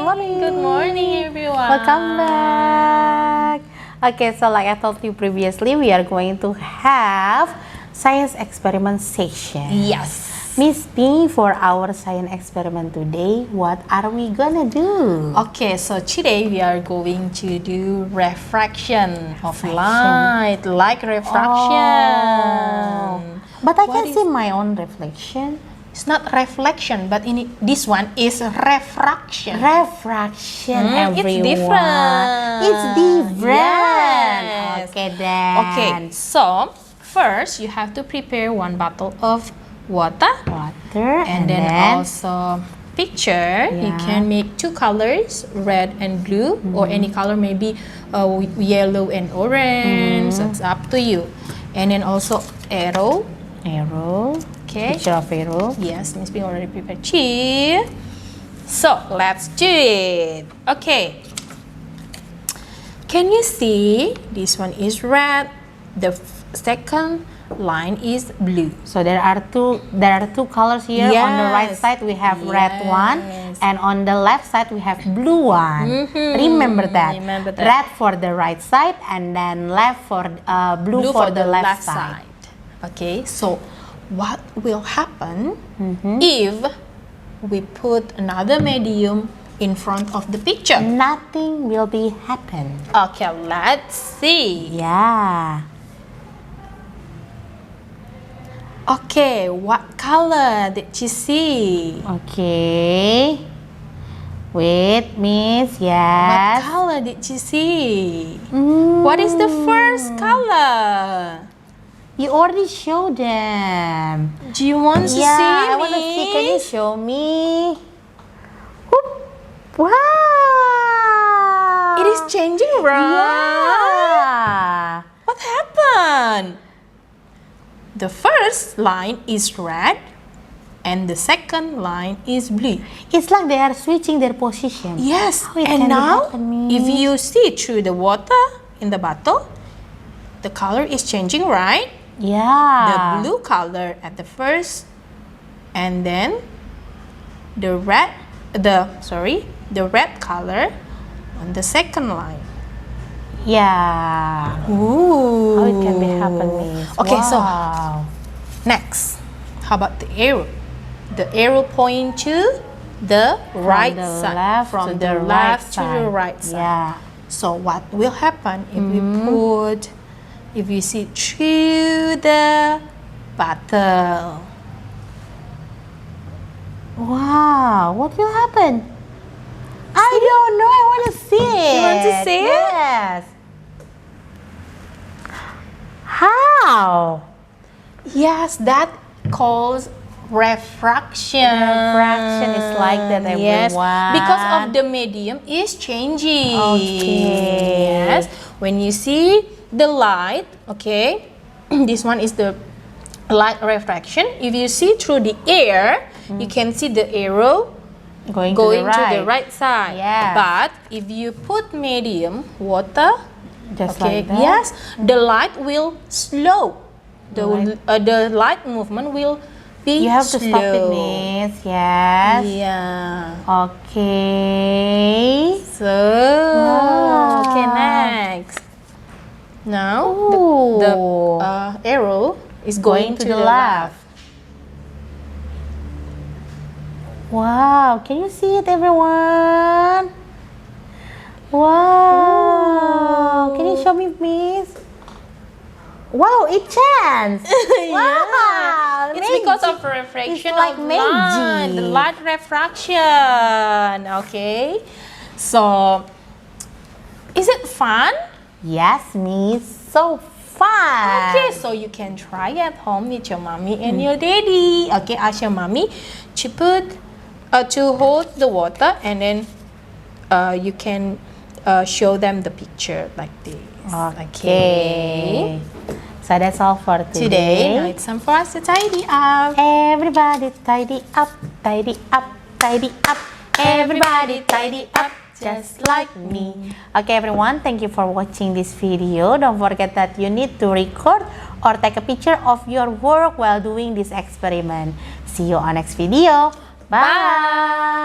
morning. Good morning, everyone. Welcome back. Okay, so like I told you previously, we are going to have science experiment session. Yes. Miss P, for our science experiment today, what are we gonna do? Okay, so today we are going to do refraction of light, like refraction. Oh. But I can see my own reflection. It's not reflection, but this one is refraction. Refraction, everyone. It's different. It's different. Yes. Okay then. Okay, so first you have to prepare one bottle of water. And then also picture. You can make two colors, red and blue, or any color, maybe yellow and orange. So it's up to you. And then also arrow. Okay. Picture of arrow. Yes, Miss Ping already prepared cheer. So let's do it. Okay. Can you see this one is red? The second line is blue. So there are two colors here. Yes. On the right side we have red one, and on the left side we have blue one. Remember that. Red for the right side, and then left for blue for the left side. Okay, so what will happen if we put another medium in front of the picture? Nothing will be happen. Okay, let's see. Yeah. Okay, what color did you see? Okay. Wait, Miss. Yes. What color did you see? What is the first color? You already showed them. Do you want to see? I want to see. Can you show me? Whoop. Wow. It is changing, right? Yeah. What happened? The first line is red and the second line is blue. It's like they are switching their position. Yes, How it and can now happen, if Miss? you see through the water in the bottle, the color is changing, right? Yeah. The blue color at the first, and then the red color on the second line. Yeah. Ooh. How it can be happen, Miss? Okay, so wow. next, how about the arrow? The arrow point to the right side. From the left to the right side. Yeah. So what will happen if if you see through the bottle? Wow, what will happen? I don't know. I want to see it. You want to see it? Yes. How? Yes, that calls refraction. Refraction is like that, everyone. Yes, because of the medium is changing. Okay. Yes, when you see the light, okay, this one is the light refraction. If you see through the air, you can see the arrow going to the right side. Yes. But if you put medium water, Just like that? yes, the light will slow. The light movement will be You have slow. to stop it, Miss. Yes. Yeah. Okay. So, Wow. okay, next. Now, the arrow is going to the left. Wow, can you see it, everyone? Wow. Can you show me, Miss? Wow, it changed. Wow. It's because of refraction It's like of light, the magic. light refraction. Okay, so is it fun? Yes, Miss. So fun. Okay, so you can try at home with your mommy and your daddy. Okay, ask your mommy to hold the water, and then you can show them the picture like this. Okay. So that's all for Today, now today. it's time for us to tidy up. Everybody tidy up, tidy up, tidy up. Everybody tidy up, just like me. Okay, everyone, thank you for watching this video. Don't forget that you need to record or take a picture of your work while doing this experiment. See you on next video. Bye.